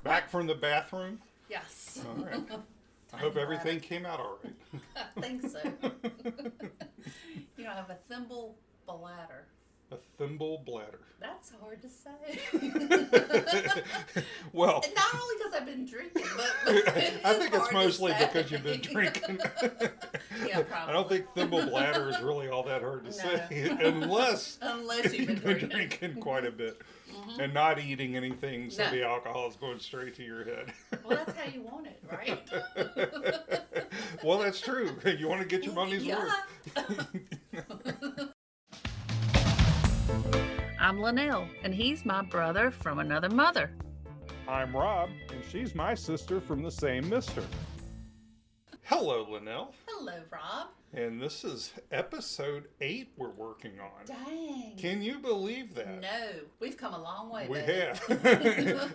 Back from the bathroom? Yes. All right. I hope everything came out all right. I think so. I have a thimble bladder. A thimble bladder. That's hard to say. Well, not only because I've been drinking, but I think it's mostly because you've been drinking. Yeah, probably. I don't think thimble bladder is really all that hard to say, unless you've been drinking quite a bit. Mm-hmm. And not eating anything, so the alcohol is going straight to your head. Well, that's how you want it, right? Well, that's true. You want to get your money's worth. I'm Linnell, and he's my brother from another mother. I'm Rob, and she's my sister from the same mister. Hello, Linnell. Hello, Rob. And this is episode 8 we're working on. Dang. Can you believe that? No. We've come a long way, We baby. have.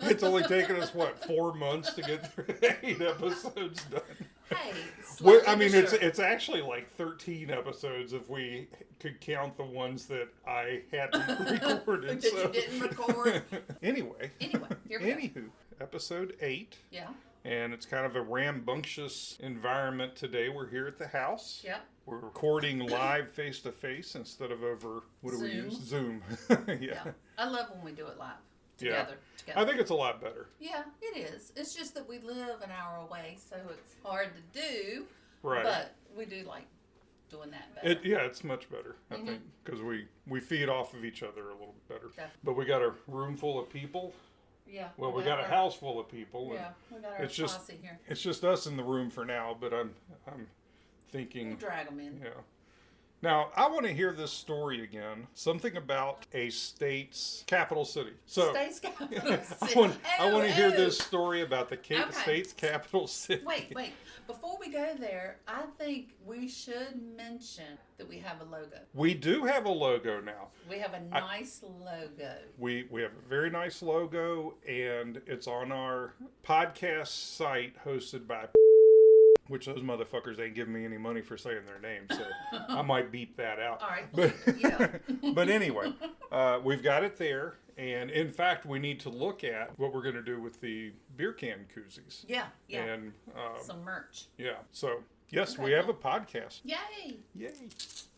It's only taken us, 4 months to get through 8 episodes done. Hey, it's actually like 13 episodes if we could count the ones that I hadn't recorded. That you didn't record. Anyway, here we go. Episode 8. Yeah. And it's kind of a rambunctious environment today. We're here at the house. Yep. We're recording live face-to-face instead of over, what do we use? Zoom. Yeah. I love when we do it live. Together. I think it's a lot better. Yeah, it is. It's just that we live an hour away, so it's hard to do. Right. But we do like doing that better. It's much better, I think, because we feed off of each other a little bit better. Definitely. But we got a room full of people. Yeah. Well, we got a house full of people. Yeah, we got our posse here. It's just us in the room for now, but I'm thinking. We'll drag them in. Yeah. Now, I want to hear this story again. Something about a state's capital city. State's capital city. I want to hear this story about the state's capital city. Wait. Before we go there, I think we should mention that we have a logo. We do have a logo now. We have a nice logo. We have a very nice logo, and it's on our podcast site hosted by which those motherfuckers ain't giving me any money for saying their name, so I might beep that out. All right. But anyway, we've got it there, and in fact, we need to look at what we're going to do with the beer can koozies. Yeah. And some merch. Yeah. So yes, we have a podcast. Yay!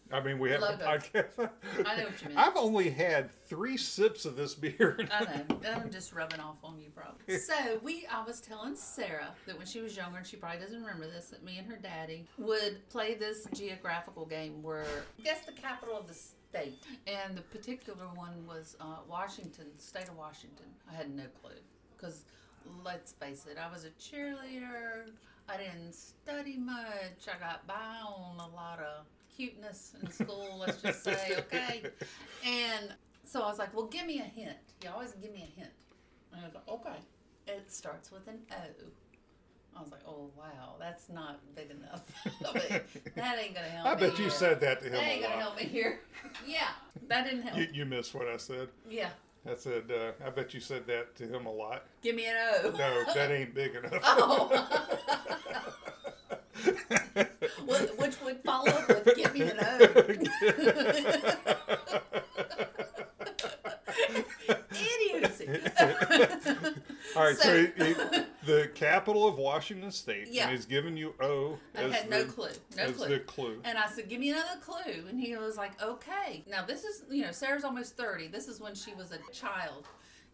I mean, we have a podcast. I know what you mean. I've only had 3 sips of this beer. I know. I'm just rubbing off on you, probably. So, I was telling Sarah that when she was younger, and she probably doesn't remember this, that me and her daddy would play this geographical game where, guess the capital of the state. And the particular one was Washington, state of Washington. I had no clue. Because, let's face it, I was a cheerleader. I didn't study much. I got by on a lot of cuteness in school, let's just say, okay? And so I was like, well, give me a hint. You always give me a hint. And I was like, okay. It starts with an O. I was like, oh, wow, that's not big enough. That ain't going to help me. I bet you said that to him. That ain't going to help me here. Yeah, that didn't help. You missed what I said. Yeah. I said, I bet you said that to him a lot. Give me an O. No, that ain't big enough. Oh. Which would follow up with give me an O. Idiocy. All right, so the capital of Washington State, and he's giving you O as I had no clue. the clue. And I said, give me another clue. And he was like, okay. Now this is, Sarah's almost 30. This is when she was a child.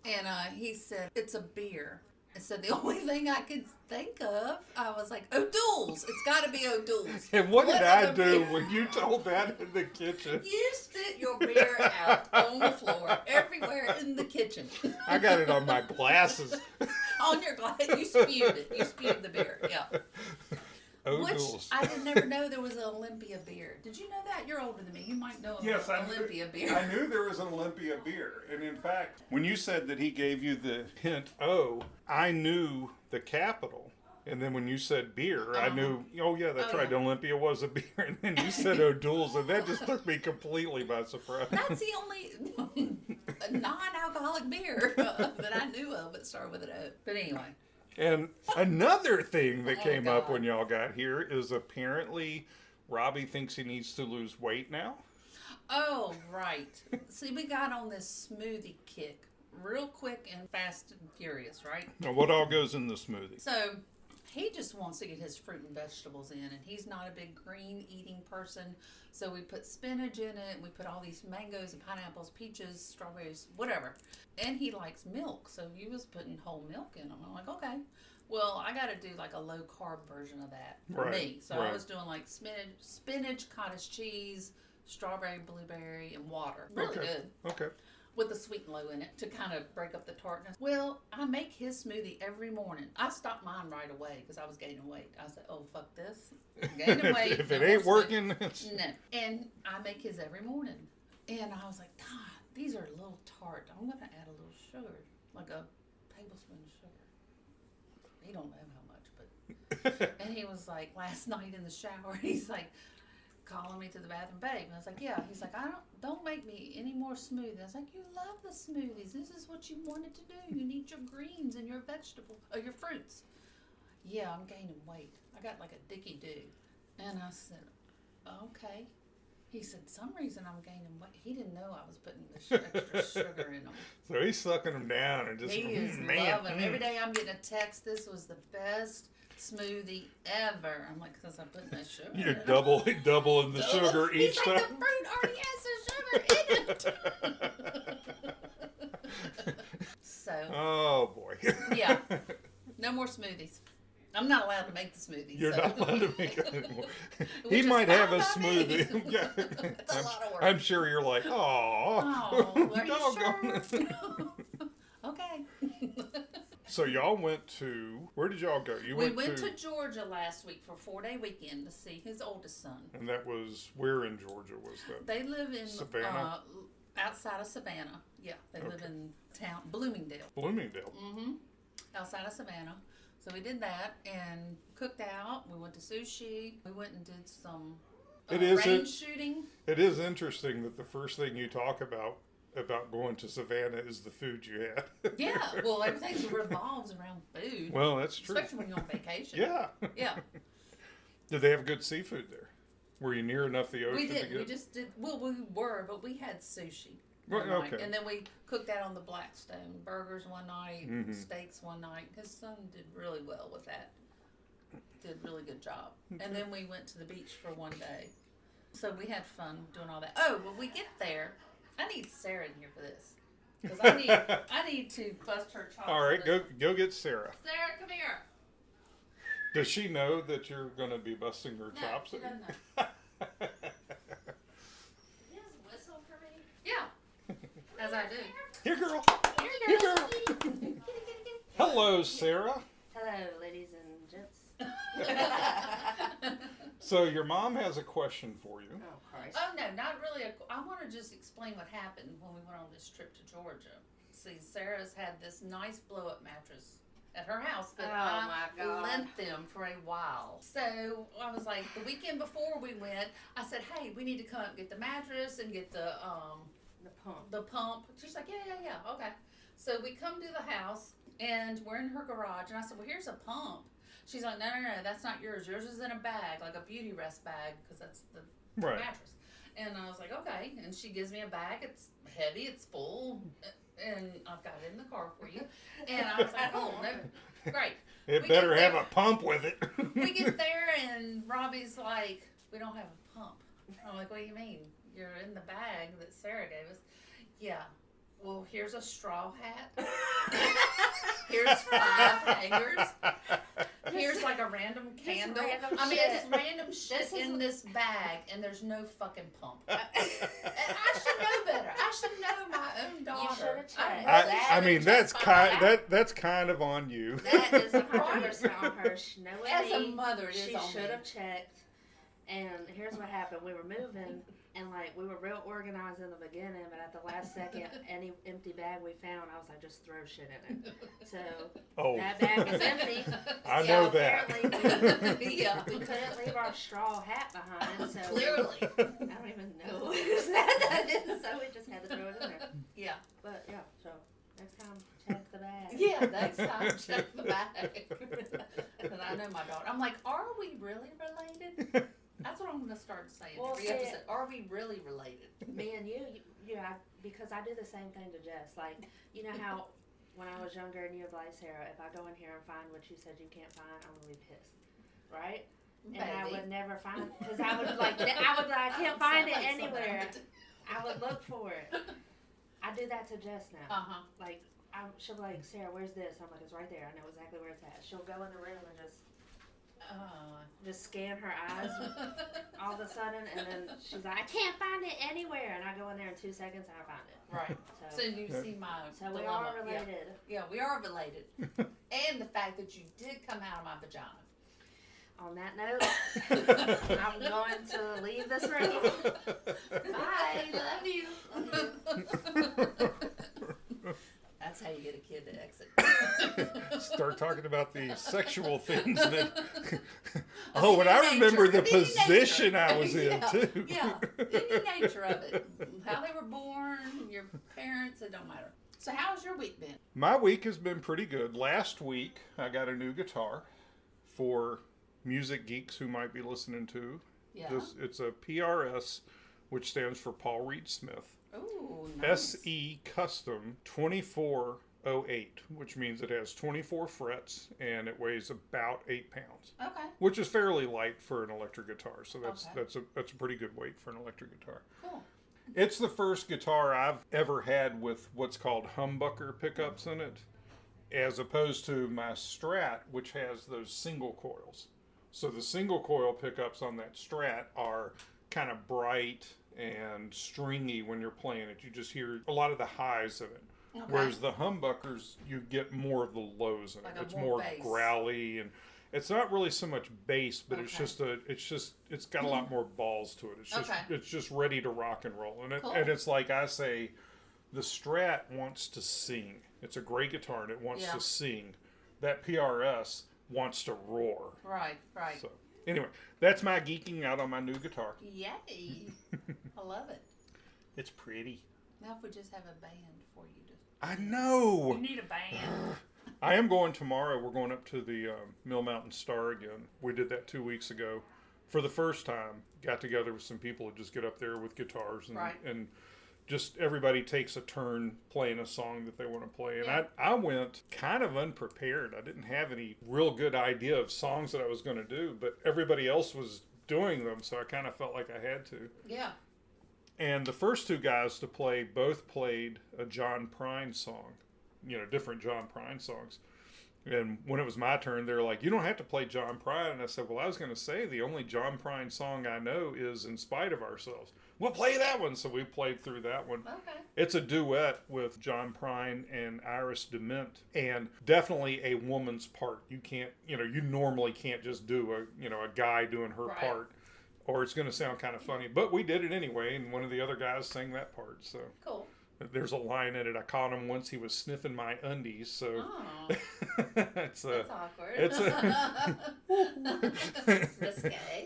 And he said, it's a beer. I said, the only thing I could think of, I was like, O'Doul's. It's got to be O'Doul's. And what did I do when you told that in the kitchen? You spit your beer out on the floor, everywhere in the kitchen. I got it on my glasses. On your glass. You spewed it. You spewed the beer, yeah. O'Doul's. Which I did never know there was an Olympia beer. Did you know that? You're older than me. You might know Olympia beer. I knew there was an Olympia beer. And in fact, when you said that he gave you the hint O, I knew the capital. And then when you said beer, I knew, that's right, Olympia was a beer. And then you said O'Doul's, and that just took me completely by surprise. That's the only non-alcoholic beer that I knew of that started with an O. But anyway. And another thing that came up when y'all got here is apparently Robbie thinks he needs to lose weight now. Oh, right. See, we got on this smoothie kick real quick and fast and furious, right? Now, what all goes in the smoothie? So he just wants to get his fruit and vegetables in, and he's not a big green eating person. So we put spinach in it, and we put all these mangoes and pineapples, peaches, strawberries, whatever. And he likes milk, so he was putting whole milk in them. I'm like, okay. Well, I got to do like a low carb version of that for me. So I was doing like spinach, cottage cheese, strawberry, blueberry, and water. Really good. Okay. With the sweet and low in it to kind of break up the tartness. Well, I make his smoothie every morning. I stopped mine right away because I was gaining weight. I said, oh, fuck this. I'm gaining weight. if it ain't working. No. And I make his every morning. And I was like, God, these are a little tart. I'm going to add a little sugar, like a tablespoon of sugar. He don't know how much, but... And he was like, last night in the shower, he's like, calling me to the bathroom, babe. And I was like, yeah. He's like, don't make me any more smoothies. I was like, you love the smoothies. This is what you wanted to do. You need your greens and your vegetables, or your fruits. Yeah, I'm gaining weight. I got like a dicky do. And I said, okay. He said, some reason I'm gaining weight. He didn't know I was putting the extra sugar in them. So he's sucking them down and just, he is loving. Every day I'm getting a text, this was the best smoothie ever. I'm like, because I put my sugar You're in it. doubling the sugar each He's time. like, the fruit already has the sugar in it. So. Oh, boy. Yeah. No more smoothies. I'm not allowed to make the smoothies. You're not allowed to make it anymore. He is might have a fine by me. smoothie. Yeah. It's a lot of work. I'm sure you're like, Oh, are you doggone. sure? Okay. So y'all went to, where did y'all go? We went to Georgia last week for a 4-day weekend to see his oldest son. And that was, where in Georgia was that? They live in Savannah? Outside of Savannah. Yeah, they live in town, Bloomingdale. Bloomingdale. Mm-hmm. Outside of Savannah. So we did that and cooked out. We went to sushi. We went and did some range shooting. It is interesting that the first thing you talk about going to Savannah is the food you had. Yeah, well, everything revolves around food. Well, that's true. Especially when you're on vacation. Yeah. Yeah. Did they have good seafood there? Were you near enough the ocean? We did. To get... We just did. Well, we were, but we had sushi. Well, One night. okay. And then we cooked out on the Blackstone. Burgers one night, Mm-hmm. steaks one night. His son did really well with that. Did a really good job. And then we went to the beach for one day. So we had fun doing all that. Oh, when we get there, I need Sarah in here for this. Because I need to bust her chops. All right, go get Sarah. Sarah, come here. Does she know that you're going to be busting her chops? She doesn't know. You just whistle for me? Yeah. As I do. Here, girl. Here, girl. Hello, Sarah. Hello, ladies and gents. So your mom has a question for you. Oh, Christ. Oh, no, not really. I want to just explain what happened when we went on this trip to Georgia. See, Sarah's had this nice blow-up mattress at her house that I lent them for a while. So I was like, the weekend before we went, I said, hey, we need to come and get the mattress and get the pump. She's like, yeah, okay. So we come to the house and we're in her garage and I said, well, here's a pump. She's like, no, that's not yours. Yours is in a bag, like a beauty rest bag, because that's the mattress. And I was like, okay. And she gives me a bag. It's heavy. It's full. And I've got it in the car for you. And I was like, oh, no, great. It better have a pump with it. We get there and Robbie's like, we don't have a pump. I'm like, what do you mean? You're in the bag that Sarah gave us. Yeah. Well, here's a straw hat. Here's 5 hangers. Here's like a random candle. It's random shit in this bag, and there's no fucking pump. And I should know better. I should know my own daughter. You should have checked. I mean, that's kind of on you. That is 100% on her. As a mother, it is she on me. should have checked. And here's what happened. We were moving, and we were real organized in the beginning, but at the last second, any empty bag we found, I was like, just throw shit in it. So that bag was empty. I know that. Apparently we couldn't leave our straw hat behind. So Clearly. I don't even know that is, so we just had to throw it in there. Yeah. But yeah, so next time, check the bag. Yeah, next time, check the bag. Because I know my daughter. I'm like, are we really related? That's what I'm going to start saying Well, every see, episode. Are we really related? Me and you, because I do the same thing to Jess. Like, you know how when I was younger and you would be like, Sarah, if I go in here and find what you said you can't find, I'm going to be pissed. Right? And I would never find, because I would I can't find it anywhere. I would look for it. I do that to Jess now. Like, she'll be like, Sarah, where's this? I'm like, it's right there. I know exactly where it's at. She'll go in the room and just scan her eyes all of a sudden, and then she's like, I can't find it anywhere. And I go in there in 2 seconds and I find it. Right. So you see my So we dilemma. are related. Yeah, we are related. And the fact that you did come out of my vagina. On that note, I'm going to leave this room. Bye. Love you. That's how you get a kid to exit. Start talking about the sexual things that. Oh, and I remember the position I was in too. Yeah, the nature of it, how they were born, your parents. It don't matter. So, how's your week been? My week has been pretty good. Last week, I got a new guitar for music geeks who might be listening to. Yeah. It's a PRS, which stands for Paul Reed Smith. Ooh, nice. SE Custom 2408, which means it has 24 frets and it weighs about 8 pounds. Okay. Which is fairly light for an electric guitar. So that's Okay. that's a pretty good weight for an electric guitar. Cool. It's the first guitar I've ever had with what's called humbucker pickups in it, as opposed to my Strat, which has those single coils. So the single coil pickups on that Strat are kind of bright and stringy when you're playing it. You just hear a lot of the highs in it. Okay. Whereas the humbuckers, you get more of the lows in Like it. a It's more more bass. growly, and it's not really so much bass, but Okay. it's got a lot more balls to it. It's just ready to rock and roll. And Cool. and it's like I say, the Strat wants to sing. It's a great guitar and it wants Yeah. to sing. That PRS wants to roar. Right. So anyway, that's my geeking out on my new guitar. Yay. I love it. It's pretty. Now if we just have a band for you to... I know. You need a band. I am going tomorrow. We're going up to the Mill Mountain Star again. We did that 2 weeks ago. For the first time, got together with some people who just get up there with guitars and just everybody takes a turn playing a song that they want to play. And I went kind of unprepared. I didn't have any real good idea of songs that I was going to do, but everybody else was doing them, so I kind of felt like I had to. Yeah. And the first two guys to play both played a John Prine song, different John Prine songs. And when it was my turn, they were like, you don't have to play John Prine. And I said, well, I was going to say the only John Prine song I know is In Spite of Ourselves. We'll play that one. So we played through that one. Okay. It's a duet with John Prine and Iris DeMent, and definitely a woman's part. You can't, you normally can't just do a guy doing her part, or it's going to sound kind of funny. But we did it anyway, and one of the other guys sang that part. So Cool. there's a line in it. I caught him once. He was sniffing my undies. So Oh, that's awkward. It's risque.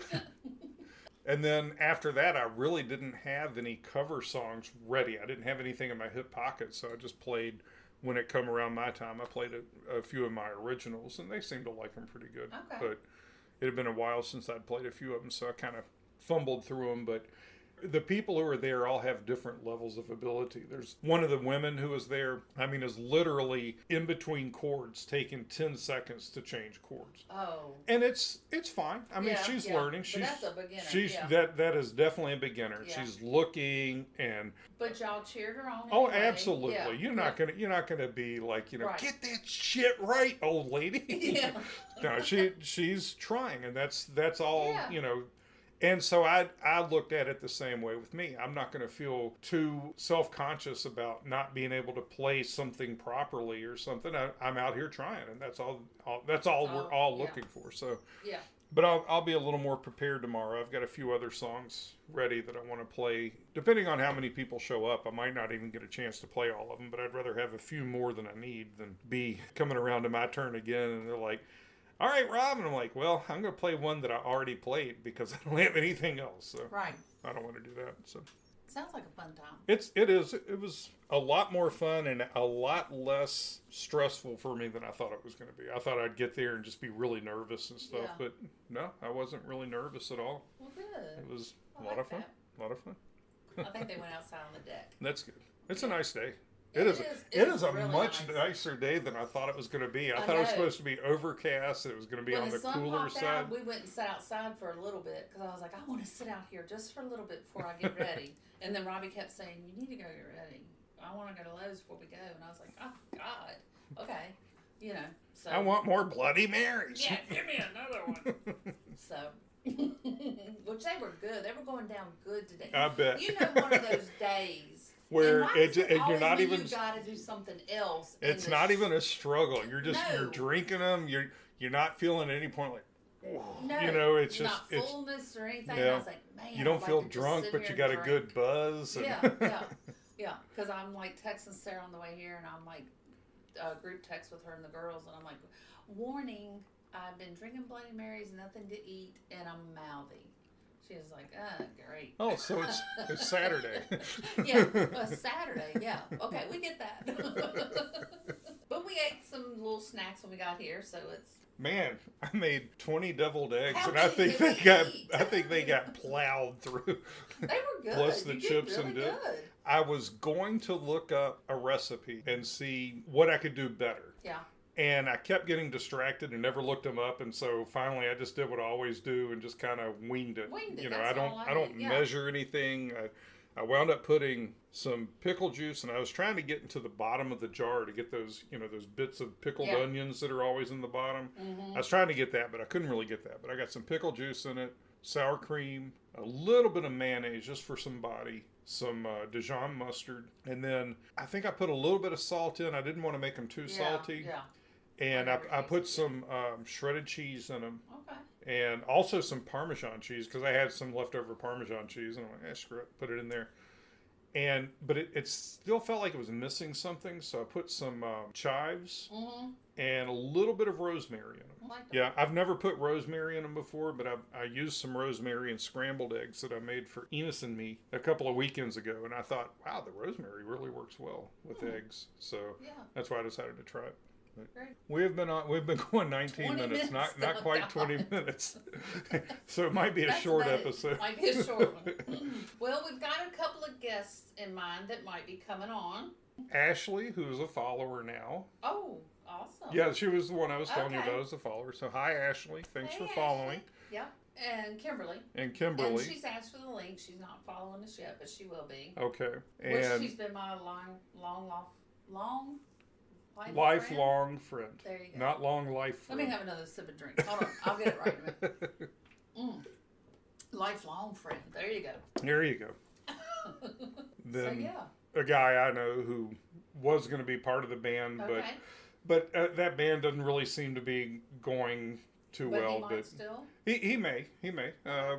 And then after that, I really didn't have any cover songs ready. I didn't have anything in my hip pocket, so I just played, when it come around my time, I played a few of my originals, and they seemed to like them pretty good. Okay. But it had been a while since I'd played a few of them, so I kind of fumbled through them. But the people who are there all have different levels of ability. There's one of the women who is there, is literally in between chords, taking 10 seconds to change chords. Oh. And it's fine. She's learning. But that's a beginner. She's yeah. that is definitely a beginner. Yeah. She's looking and But y'all cheered her on. oh, anyway. absolutely. Yeah. You're not gonna be like, Right. get that shit right, old lady. Yeah. No, she's trying, and that's all. Yeah. And so I looked at it the same way with me. I'm not going to feel too self-conscious about not being able to play something properly or something. I'm out here trying, and that's all we're all looking for. So Yeah. But I'll be a little more prepared tomorrow. I've got a few other songs ready that I want to play. Depending on how many people show up, I might not even get a chance to play all of them, but I'd rather have a few more than I need than be coming around to my turn again and they're like, all right, Rob. And I'm like, well, I'm going to play one that I already played because I don't have anything else. So Right. I don't want to do that. So Sounds like a fun time. It was a lot more fun and a lot less stressful for me than I thought it was going to be. I thought I'd get there and just be really nervous and stuff, but no, I wasn't really nervous at all. Well, good. It was a lot of fun. A lot of fun. I think they went outside on the deck. That's good. It's a nice day. It is a really much nice. nicer day than I thought it was going to be. I I thought it was know. supposed to be overcast. It was going to be When on the sun cooler popped side. out, we went and sat outside for a little bit because I was like, I want to sit out here just for a little bit before I get ready. And then Robbie kept saying, you need to go get ready. I want to go to Lowe's before we go. And I was like, oh, God. Okay. You know. So I want more Bloody Marys. Yeah, give me another one. So, which they were good. They were going down good today. I bet. You know, one of those days. Where and why is it you're always not when even. You got to do something else. It's not even a struggle. You're just No. you're drinking them. You're not feeling at any point like. No, you know, it's just not fullness or anything. yeah. And I was like, man, You don't I'd like feel to just drunk, sit but here you got and a drink. good buzz. And Yeah. Because I'm like texting Sarah on the way here, and I'm like group text with her and the girls, and I'm like, warning, I've been drinking Bloody Marys, nothing to eat, and I'm mouthy. She was like, great. Oh, so it's Saturday. Yeah, Saturday, yeah. Okay, we get that. But we ate some little snacks when we got here, so it's. Man, I made 20 deviled eggs, How and I many think did we eat? they got plowed through. They were good. Plus the You chips did and really dip. good. I was going to look up a recipe and see what I could do better. Yeah. And I kept getting distracted and never looked them up, and so finally I just did what I always do and just kind of winged it. Winged it, I that's don't all I don't did, yeah. measure anything. I wound up putting some pickle juice, and I was trying to get into the bottom of the jar to get those those bits of pickled Yeah. onions that are always in the bottom. Mm-hmm. I was trying to get that, but I couldn't really get that. But I got some pickle juice in it, sour cream, a little bit of mayonnaise just for some body, some Dijon mustard, and then I think I put a little bit of salt in. I didn't want to make them too salty. Yeah. And Whatever I put tastes good. some shredded cheese in them, Okay. and also some Parmesan cheese because I had some leftover Parmesan cheese, and I'm like, screw it, put it in there. But it still felt like it was missing something, so I put some chives Mm-hmm. and a little bit of rosemary in them. I like that. Yeah, I've never put rosemary in them before, but I used some rosemary in scrambled eggs that I made for Enos and me a couple of weekends ago, and I thought, wow, the rosemary really works well with eggs, so Yeah. that's why I decided to try it. Great. We've been going 19 20 minutes, not minutes. quite 20 minutes. So it might be a That's short about it. episode. Might be a short one. Well, we've got a couple of guests in mind that might be coming on. Ashley, who's a follower now. Oh, awesome. Yeah, she was the one I was telling you Okay. about as a follower. So hi, Ashley. Thanks Hey, for following. Ashley. Yep. And Kimberly. And Kimberly. And she's asked for the link. She's not following us yet, but she will be. Okay. Which And she's been my lifelong friend. There you go. Not long life Let friend. me have another sip of drink. Hold on. I'll get it right in a minute. Lifelong friend. There you go. There you go. So, Then yeah. a guy I know who was going to be part of the band, Okay. but that band doesn't really seem to be going too But well. he might still. He may.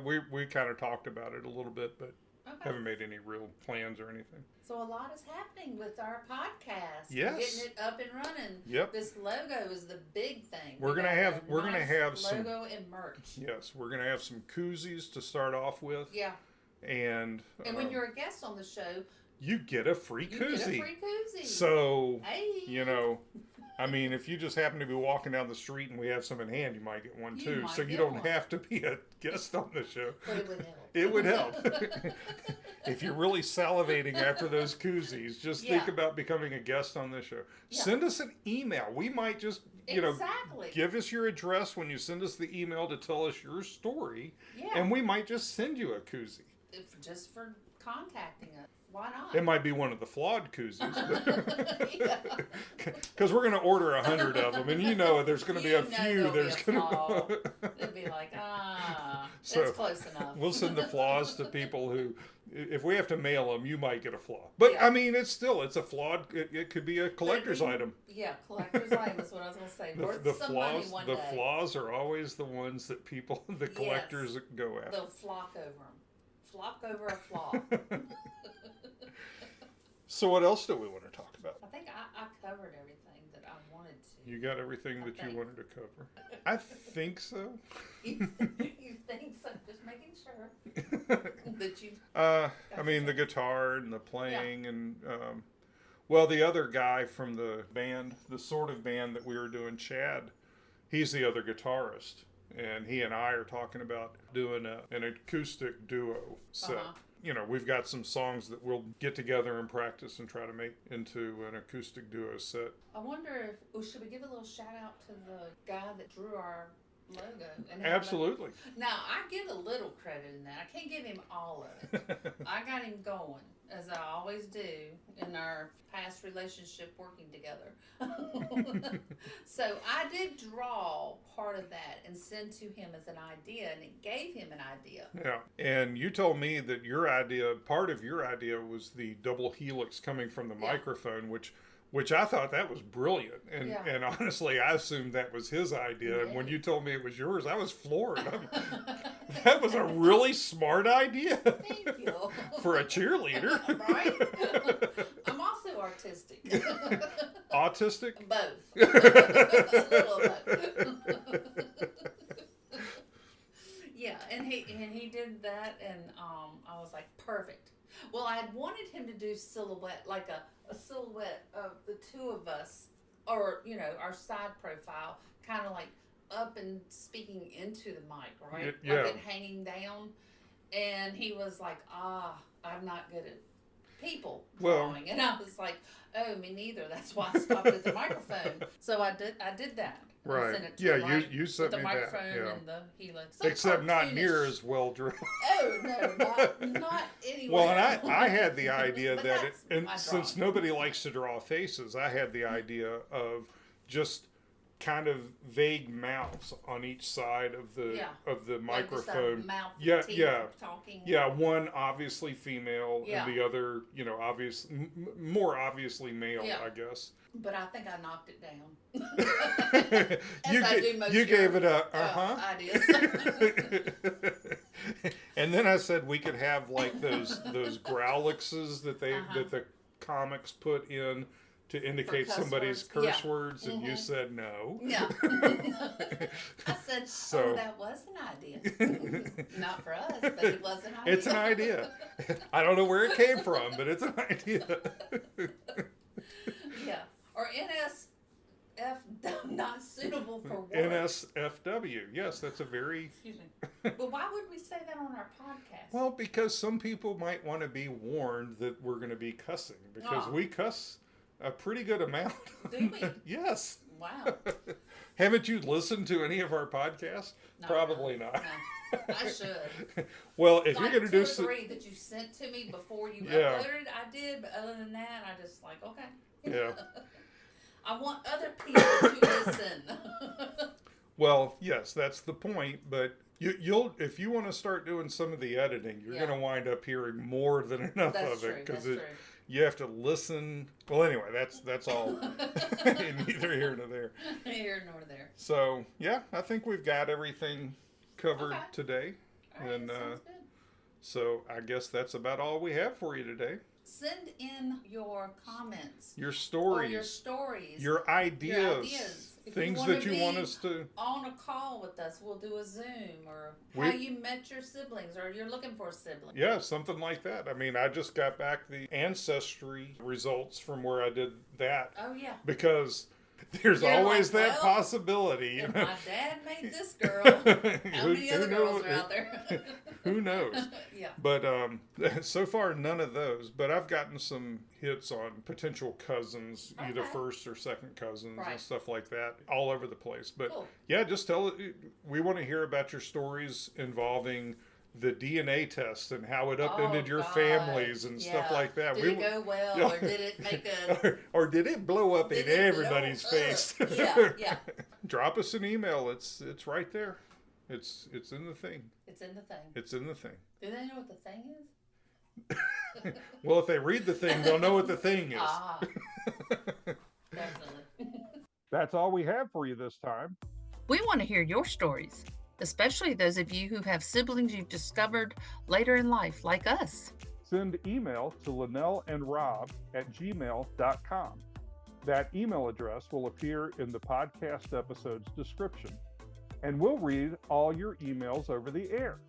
We kind of talked about it a little bit, but Okay. haven't made any real plans or anything. So a lot is happening with our podcast. Yes. We're getting it up and running. Yep. This logo is the big thing. We're We gonna got have- a we're gonna nice have some- logo and merch. Yes, we're gonna have some koozies to start off with, Yeah. and when you're a guest on the show, you get a free you koozie. get a free koozie. So hey, I mean, if you just happen to be walking down the street and we have some in hand, you might get one You too. might So you get don't one. have to be a guest on the show. But it would help. It would help. If you're really salivating after those koozies, just think Yeah. about becoming a guest on this show. Yeah. Send us an email. We might just, Exactly. give us your address when you send us the email to tell us your story, Yeah. and we might just send you a koozie. Just for contacting us. Why not? It might be one of the flawed koozies, Yeah. because we're going to order 100 of them, and there's going to be a few. there'll There's be a going flaw. to. They'd be like, So, that's close enough. We'll send the flaws to people who, if we have to mail them, you might get a flaw. But Yeah. I mean, it's a flawed. It could be a collector's item. Yeah, collector's item is what I was going to say. Worth The some money flaws, one the day. flaws are always the ones that people, the collectors, go after. They'll flock over them. Flock over a flaw. So what else do we want to talk about? I think I covered everything that I wanted to. You got everything that you think. wanted to cover. I think so. You think so? Just making sure that you. I mean, the guitar and the playing and, well, the other guy from the band, the sort of band that we were doing, Chad, he's the other guitarist. And he and I are talking about doing an acoustic duo set. You know, we've got some songs that we'll get together and practice and try to make into an acoustic duo set. I wonder if should we give a little shout out to the guy that drew our logo? And Absolutely. Now I give a little credit in that. I can't give him all of it. I got him going, as I always do in our past relationship working together. So I did draw part of that and send to him as an idea, and it gave him an idea. Yeah, and you told me that your idea, part of your idea was the double helix coming from the microphone, which I thought that was brilliant. And honestly, I assumed that was his idea. And when you told me it was yours, I was floored. That was a really smart idea. Thank you. For a cheerleader. Right? I'm also artistic. Autistic? Both. A little of both. Yeah, and he did that, and I was like, perfect. Well, I had wanted him to do silhouette, like a silhouette of the two of us, or, you know, our side profile, kind of like up and speaking into the mic, right? Yeah. Like it hanging down. And he was like, I'm not good at people drawing. And I was like, oh, me neither. That's why I stopped at the microphone. So I did that. Right. I sent it to Yeah, him, you sent with me the that. microphone Yeah. and the helix. So Except not cartoonish. near as well drawn. Oh, no, not anywhere. Well, and I had the idea But that, that's and my since drawing. nobody likes to draw faces, I had the idea of just kind of vague mouths on each side of the Like just a microphone. mouth, Yeah, teeth, yeah. talking. Yeah, one obviously female, Yeah. and the other, you know, more obviously male, Yeah. I guess. But I think I knocked it down. You gave it a ideas. And then I said we could have like those growlixes that that the comics put in to indicate cuss somebody's words. curse Yeah. words, and you said no. Yeah. I said, So- that was an idea. Not for us, but it was an idea. It's an idea. I don't know where it came from, but it's an idea. Yeah. Or NSF, not suitable for work. NSFW. Yes, that's a very... Excuse me. Well, why would we say that on our podcast? Well, because some people might want to be warned that we're going to be cussing, because we cuss a pretty good amount. Do we? Yes. Wow. Haven't you listened to any of our podcasts? No, Probably no, not. no. I should. Well, if Like you're going to do two or three that you sent to me before you Yeah. uploaded, I did. But other than that, I just like, okay. Yeah. I want other people to listen. Well, yes, that's the point. But you'll if you want to start doing some of the editing, you're Yeah. going to wind up hearing more than enough That's of true. it because That's true. you have to listen. Well, anyway, that's all. Neither here nor there. Here nor there. So yeah, I think we've got everything covered Okay. today, All right, and sounds good. so I guess that's about all we have for you today. Send in your comments. Your Or stories, your stories. your ideas, If things wanna that you want be us to. on a call with us, we'll do a Zoom, or We- how you met your siblings, or you're looking for a sibling. Yeah, something like that. I mean, I just got back the ancestry results from where I did that Oh yeah. because there's You're always like, that well, possibility. You If know? my dad made this girl, how Who- many who other girls knows? are out there? Who knows? Yeah. But so far, none of those. But I've gotten some hits on potential cousins, either Okay. first or second cousins and Right. stuff like that, all over the place. But Cool. yeah, just tell it. We want to hear about your stories involving the DNA test and how it upended your God. families and stuff Yeah. like that. Did it go well, Yeah. or did it make a? or did it blow up Did in it blow everybody's up? face? Yeah, yeah. Drop us an email. It's right there. It's in the thing. It's in the thing. It's in the thing. Do they know what the thing is? Well, if they read the thing, they'll know what the thing is. Ah, definitely. That's all we have for you this time. We want to hear your stories, especially those of you who have siblings you've discovered later in life, like us. Send email to Linnell and Rob at gmail.com. That email address will appear in the podcast episode's description, and we'll read all your emails over the air.